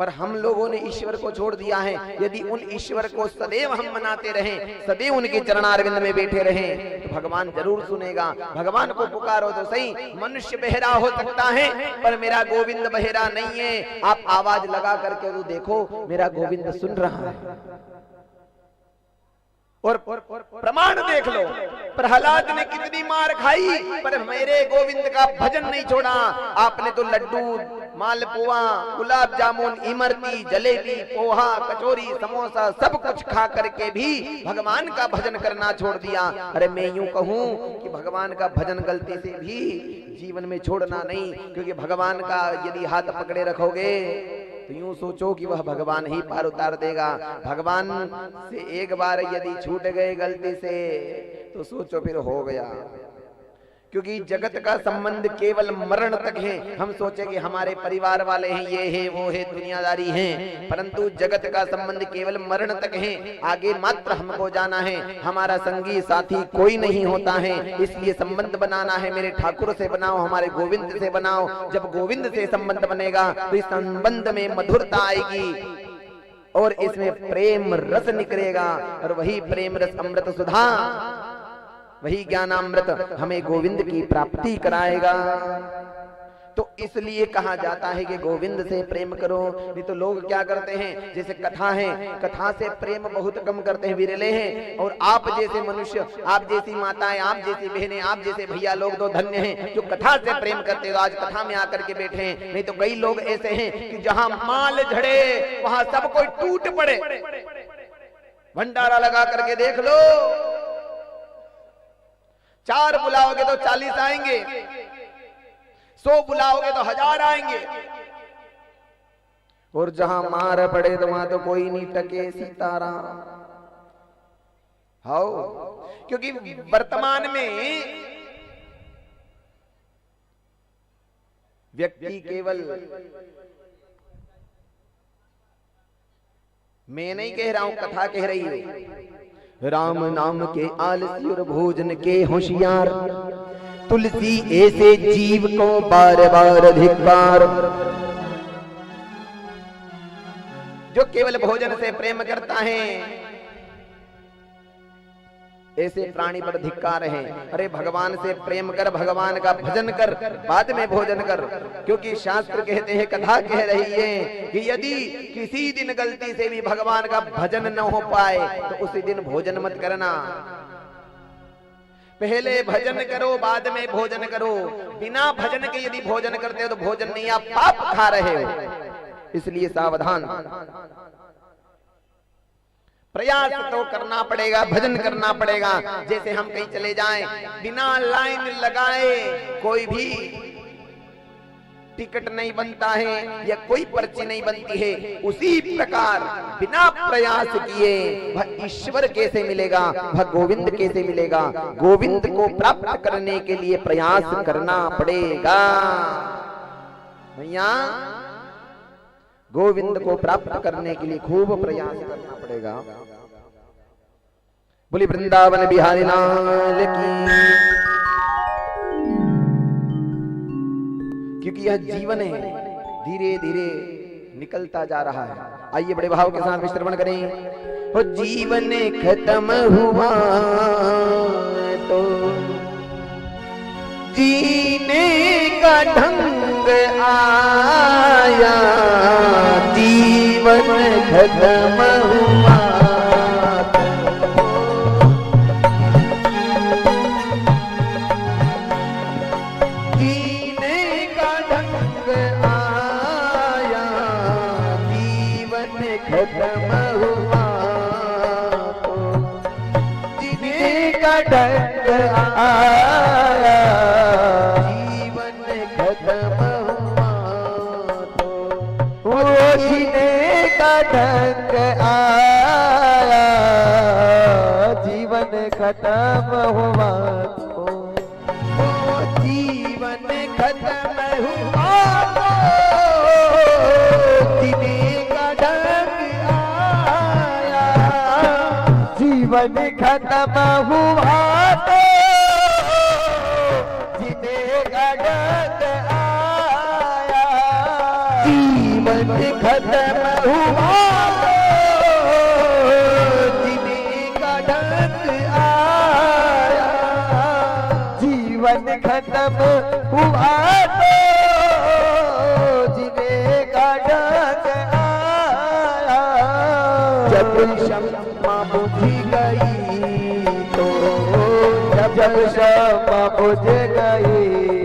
पर हम लोगों ने ईश्वर को छोड़ दिया है। यदि उन ईश्वर को सदैव हम मनाते रहें, सदैव उनके चरणारविंद में बैठे रहें, तो भगवान जरूर सुनेगा। भगवान को पुकारो तो सही। मनुष्य बहरा हो सकता है पर मेरा गोविंद बहरा नहीं है। आप आवाज लगा करके तो देखो, मेरा गोविंद सुन रहा है। और प्रमाण देख लो, प्रहलाद ने कितनी मार खाई पर मेरे गोविंद का भजन नहीं छोड़ा। आपने तो लड्डू, मालपुआ, गुलाब जामुन, इमरती, जलेबी, पोहा, कचौरी, समोसा सब कुछ खा करके भी भगवान का भजन करना छोड़ दिया। अरे मैं यूं कहूं कि भगवान का भजन गलती से भी जीवन में छोड़ना नहीं, क्योंकि भगवान का यदि हाथ पकड़े रखोगे तो यूं सोचो कि वह भगवान ही पार उतार देगा। भगवान से एक बार यदि छूट गए गलती से तो सोचो फिर हो गया। क्योंकि जगत का संबंध केवल मरण तक है। हम सोचे कि हमारे परिवार वाले हैं, ये है वो है, दुनियादारी है, परंतु जगत का संबंध केवल मरण तक है। आगे मात्र हमको जाना है। हमारा संगी साथी कोई नहीं होता है, इसलिए संबंध बनाना है। मेरे ठाकुर से बनाओ, हमारे गोविंद से बनाओ। जब गोविंद से संबंध बनेगा तो इस संबंध में मधुरता आएगी और इसमें प्रेम रस निकलेगा, और वही प्रेम रस अमृत सुधा, वही ज्ञानामृत हमें गोविंद की प्राप्ति कराएगा। तो इसलिए कहा जाता है कि गोविंद से प्रेम करो। नहीं तो लोग क्या करते हैं, जैसे कथा है, कथा से प्रेम बहुत कम करते हैं, विरले हैं। और आप जैसे मनुष्य, आप जैसी माताएं, आप जैसी बहनें, आप जैसे भैया लोग तो धन्य हैं जो कथा से प्रेम करते हो, आज कथा में आकर के बैठे हैं। नहीं तो कई लोग ऐसे हैं कि जहां माल झड़े वहां सब कोई टूट पड़े। भंडारा लगा करके देख लो, 4 बुलाओगे तो 40 आएंगे, 100 बुलाओगे तो 1000 आएंगे, और जहां मार पड़े तो वहां तो कोई नहीं टके। सीताराम। हाउ, क्योंकि वर्तमान में व्यक्ति केवल, मैं नहीं कह रहा हूं, कथा कह रही है, राम नाम के आलसी और भोजन के होशियार, तुलसी ऐसे जीव को बार बार धिक्कार। जो केवल भोजन से प्रेम करता है, ऐसे प्राणी पर धिक्कार है। अरे भगवान से प्रेम कर, भगवान का भजन कर, बाद में भोजन कर। क्योंकि शास्त्र कहते हैं, कथा कह रही है कि यदि किसी दिन गलती से भी भगवान का भजन न हो पाए तो उसी दिन भोजन मत करना। पहले भजन करो, बाद में भोजन करो। बिना भजन के यदि भोजन करते हो तो भोजन नहीं, आप पाप खा रहे हो। इसलिए सावधान। प्रयास तो करना पड़ेगा, भजन करना पड़ेगा। जैसे हम कहीं चले जाएं, बिना लाइन लगाए कोई भी टिकट नहीं बनता है या कोई पर्ची नहीं बनती है, उसी प्रकार बिना प्रयास किए वह ईश्वर कैसे मिलेगा, वह गोविंद कैसे मिलेगा। गोविंद को प्राप्त करने के लिए प्रयास करना पड़ेगा भैया। गोविंद को प्राप्त करने के लिए खूब प्रयास करना पड़ेगा। बोली वृंदावन बिहारी लाल की। क्योंकि यह जीवन है, धीरे धीरे निकलता जा रहा है। आइए बड़े भाव के साथ श्रवण करें। हो जीवन खत्म हुआ तो जीने का ढंग आया, जीवन खत्म हुआ जीने का ढंग आया, जीवन खत्म हुआ तो जीने का ढंग आया, जीवन खत्म हुआ तो वो जीने का ढंग आया, जीवन खत्म हुआ तो वो जीवन खत्म हुआ तो जीने का ढंग आया, जीवन खत्म हुआ तो जीने का ढंग आया, जीवन खत्म हुआ जीने का ढंग आया, जीवन खत्म हुआ तो जीने का ढंग आया। जब शम्मा बुझ गई तो जब शम्मा बुझ गई